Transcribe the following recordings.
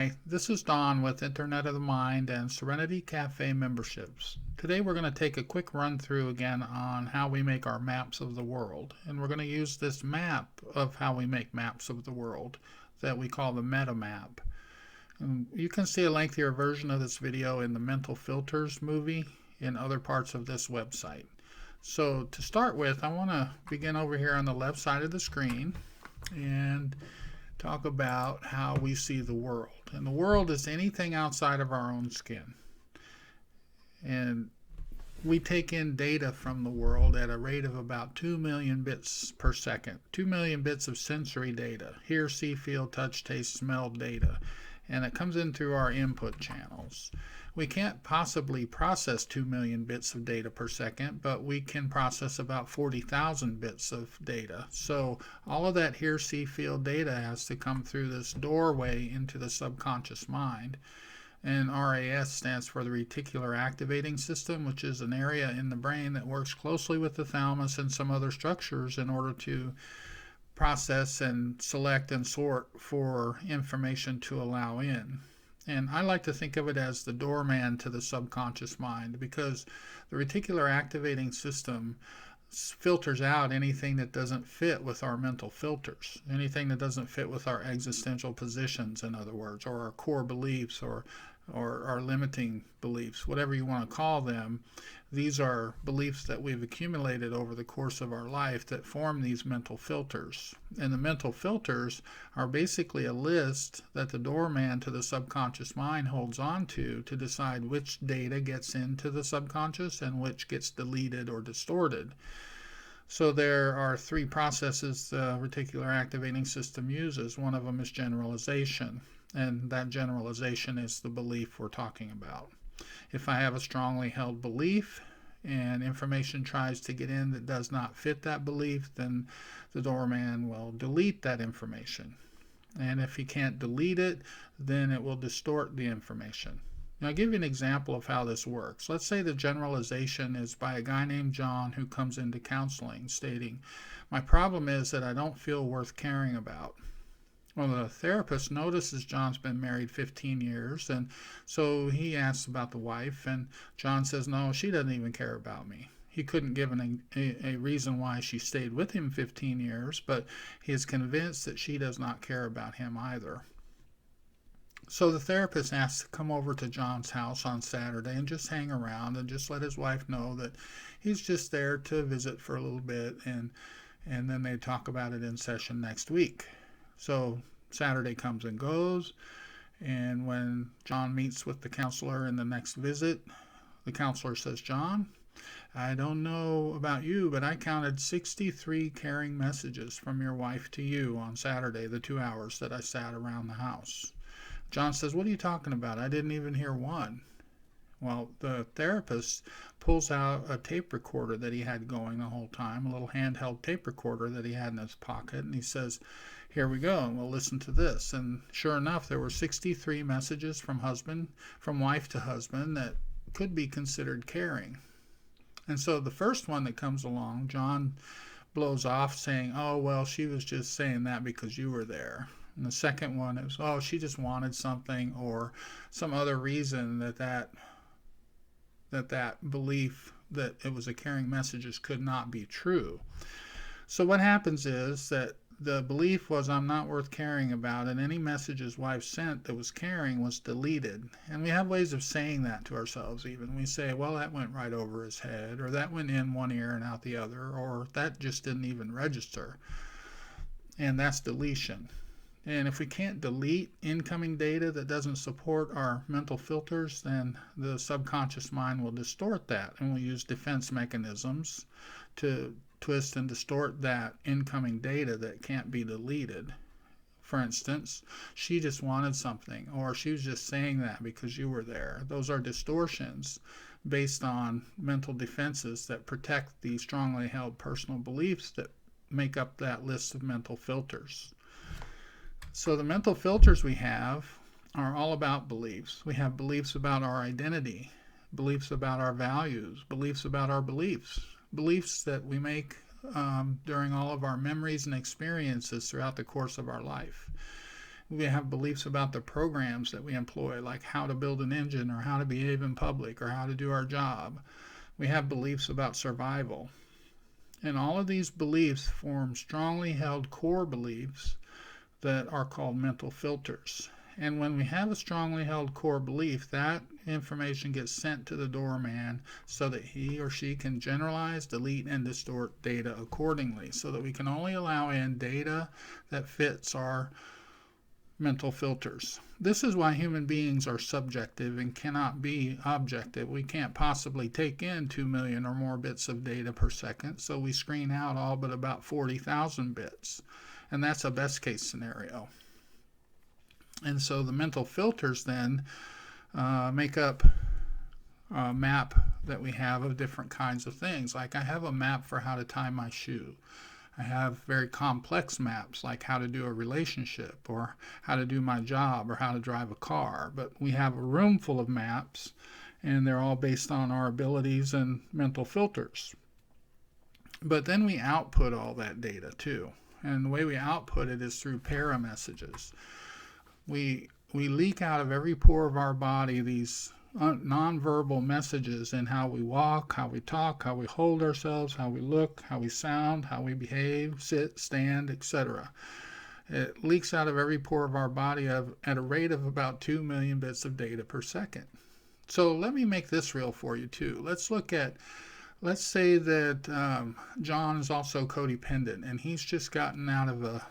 Hi, this is Don with Internet of the Mind and Serenity Cafe memberships. Today we're going to take a quick run through again on how we make our maps of the world. And we're going to use this map of how we make maps of the world that we call the meta map. And you can see a lengthier version of this video in the Mental Filters movie in other parts of this website. So to start with, I want to begin over here on the left side of the screen and talk about how we see the world. And the world is anything outside of our own skin. And we take in data from the world at a rate of about 2 million bits per second. 2 million bits of sensory data. Hear, see, feel, touch, taste, smell data. And it comes in through our input channels. We can't possibly process 2 million bits of data per second, but we can process about 40,000 bits of data. So all of that hear, see, feel data has to come through this doorway into the subconscious mind. And RAS stands for the reticular activating system, which is an area in the brain that works closely with the thalamus and some other structures in order to process and select and sort for information to allow in. And I like to think of it as the doorman to the subconscious mind, because the reticular activating system filters out anything that doesn't fit with our mental filters, anything that doesn't fit with our existential positions, in other words, or our core beliefs, or our limiting beliefs, whatever you want to call them. These are beliefs that we've accumulated over the course of our life that form these mental filters. And the mental filters are basically a list that the doorman to the subconscious mind holds on to decide which data gets into the subconscious and which gets deleted or distorted. So there are three processes the reticular activating system uses. One of them is generalization, and that generalization is the belief we're talking about. If I have a strongly held belief and information tries to get in that does not fit that belief, then the doorman will delete that information. And if he can't delete it, then it will distort the information. Now, I'll give you an example of how this works. Let's say the generalization is by a guy named John who comes into counseling stating, "My problem is that I don't feel worth caring about." Well, the therapist notices John's been married 15 years, and so he asks about the wife, and John says, "No, she doesn't even care about me." He couldn't give a reason why she stayed with him 15 years, but he is convinced that she does not care about him either. So the therapist asks to come over to John's house on Saturday and just hang around and just let his wife know that he's just there to visit for a little bit, and then they talk about it in session next week. So Saturday comes and goes, and when John meets with the counselor in the next visit, the counselor says, "John, I don't know about you, but I counted 63 caring messages from your wife to you on Saturday, the 2 hours that I sat around the house." John says, "What are you talking about? I didn't even hear one." Well, the therapist pulls out a tape recorder that he had going the whole time, a little handheld tape recorder that he had in his pocket, and he says, "Here we go, and we'll listen to this." And sure enough, there were 63 messages from wife to husband that could be considered caring. And so the first one that comes along, John blows off saying, "Oh, well, she was just saying that because you were there." And the second one is, "Oh, she just wanted something," or some other reason that belief that it was a caring message could not be true. So what happens is that the belief was, "I'm not worth caring about," and any message his wife sent that was caring was deleted. And we have ways of saying that to ourselves even. We say, "Well, that went right over his head," or "that went in one ear and out the other," or "that just didn't even register." And that's deletion. And if we can't delete incoming data that doesn't support our mental filters, then the subconscious mind will distort that, and we'll use defense mechanisms to twist and distort that incoming data that can't be deleted. For instance, "She just wanted something," or "She was just saying that because you were there." Those are distortions based on mental defenses that protect the strongly held personal beliefs that make up that list of mental filters. So the mental filters we have are all about beliefs. We have beliefs about our identity, beliefs about our values, beliefs about our beliefs, beliefs that we make during all of our memories and experiences throughout the course of our life. We have beliefs about the programs that we employ, like how to build an engine or how to behave in public or how to do our job. We have beliefs about survival. And all of these beliefs form strongly held core beliefs that are called mental filters. And when we have a strongly held core belief, that information gets sent to the doorman so that he or she can generalize, delete, and distort data accordingly, so that we can only allow in data that fits our mental filters. This is why human beings are subjective and cannot be objective. We can't possibly take in 2 million or more bits of data per second, so we screen out all but about 40,000 bits. And that's a best case scenario. And so the mental filters then make up a map that we have of different kinds of things. Like I have a map for how to tie my shoe. I have very complex maps like how to do a relationship or how to do my job or how to drive a car. But we have a room full of maps, and they're all based on our abilities and mental filters. But then we output all that data too. And the way we output it is through paramessages. We leak out of every pore of our body these nonverbal messages in how we walk, how we talk, how we hold ourselves, how we look, how we sound, how we behave, sit, stand, etc. It leaks out of every pore of our body at a rate of about 2 million bits of data per second. So let me make this real for you too. Let's say that John is also codependent, and he's just gotten out of a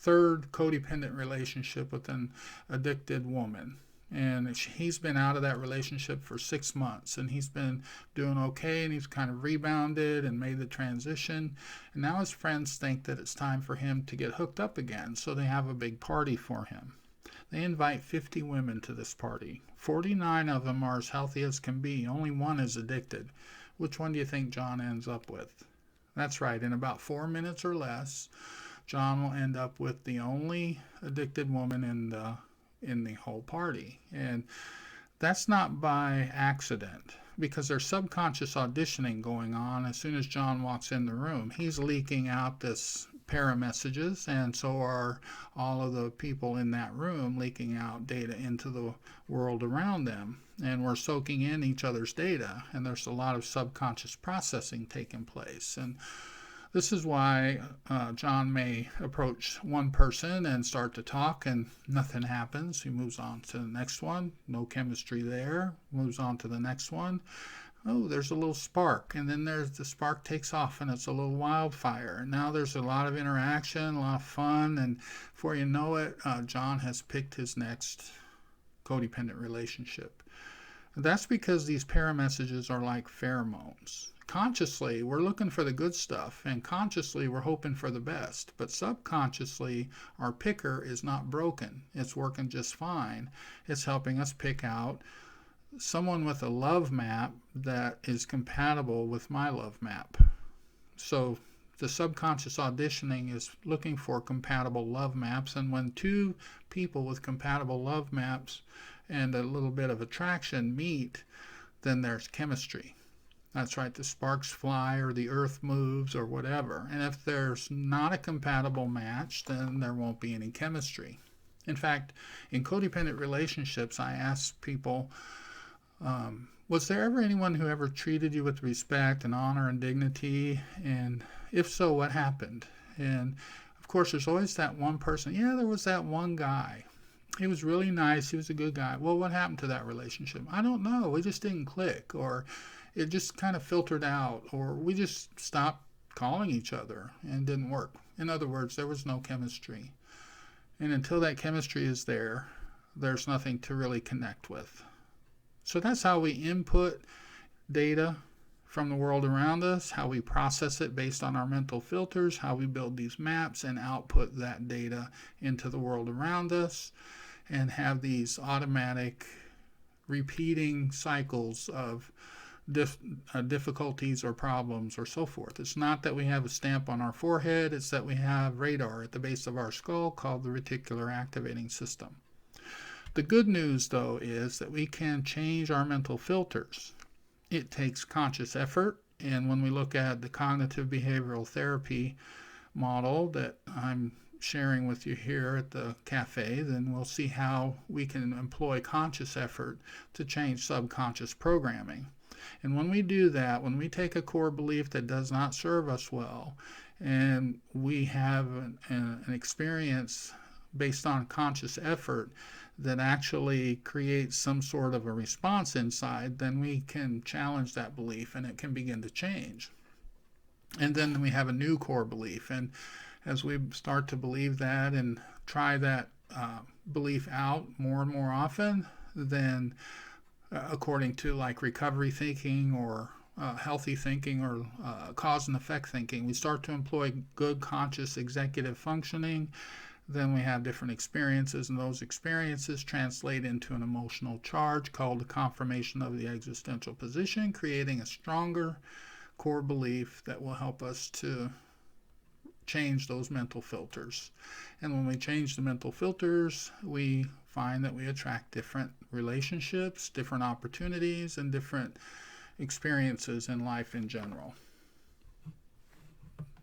third codependent relationship with an addicted woman. And he's been out of that relationship for 6 months, and he's been doing okay, and he's kind of rebounded and made the transition. And now his friends think that it's time for him to get hooked up again, so they have a big party for him. They invite 50 women to this party. 49 of them are as healthy as can be. Only one is addicted. Which one do you think John ends up with? That's right, in about 4 minutes or less, John will end up with the only addicted woman in the whole party. And that's not by accident, because there's subconscious auditioning going on. As soon as John walks in the room, he's leaking out this paramessages, and so are all of the people in that room leaking out data into the world around them. And we're soaking in each other's data, and there's a lot of subconscious processing taking place. And this is why John may approach one person and start to talk, and nothing happens. He moves on to the next one. No chemistry there. Moves on to the next one. Oh, there's a little spark, and then the spark takes off, and it's a little wildfire. And now there's a lot of interaction, a lot of fun, and before you know it, John has picked his next codependent relationship. And that's because these paramessages are like pheromones. Consciously, we're looking for the good stuff, and consciously, we're hoping for the best. But subconsciously, our picker is not broken. It's working just fine. It's helping us pick out someone with a love map that is compatible with my love map. So the subconscious auditioning is looking for compatible love maps, and when two people with compatible love maps and a little bit of attraction meet, then there's chemistry. That's right, the sparks fly or the earth moves or whatever. And if there's not a compatible match, then there won't be any chemistry. In fact, in codependent relationships, I ask people, was there ever anyone who ever treated you with respect and honor and dignity? And if so, what happened? And of course, there's always that one person. Yeah, there was that one guy. He was really nice. He was a good guy. Well, what happened to that relationship? I don't know. We just didn't click, or it just kind of filtered out, or we just stopped calling each other and didn't work. In other words, there was no chemistry. And until that chemistry is there, there's nothing to really connect with. So that's how we input data from the world around us, how we process it based on our mental filters, how we build these maps and output that data into the world around us, and have these automatic repeating cycles of difficulties or problems or so forth. It's not that we have a stamp on our forehead, it's that we have radar at the base of our skull called the reticular activating system. The good news, though, is that we can change our mental filters. It takes conscious effort, and when we look at the cognitive behavioral therapy model that I'm sharing with you here at the cafe, then we'll see how we can employ conscious effort to change subconscious programming. And when we do that, when we take a core belief that does not serve us well, and we have an experience based on conscious effort that actually creates some sort of a response inside, then we can challenge that belief and it can begin to change. And then we have a new core belief. And as we start to believe that and try that belief out more and more often, then according to like recovery thinking or healthy thinking or cause and effect thinking, we start to employ good conscious executive functioning. Then we have different experiences, and those experiences translate into an emotional charge called the confirmation of the existential position, creating a stronger core belief that will help us to change those mental filters. And when we change the mental filters, we find that we attract different relationships, different opportunities, and different experiences in life in general.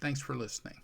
Thanks for listening.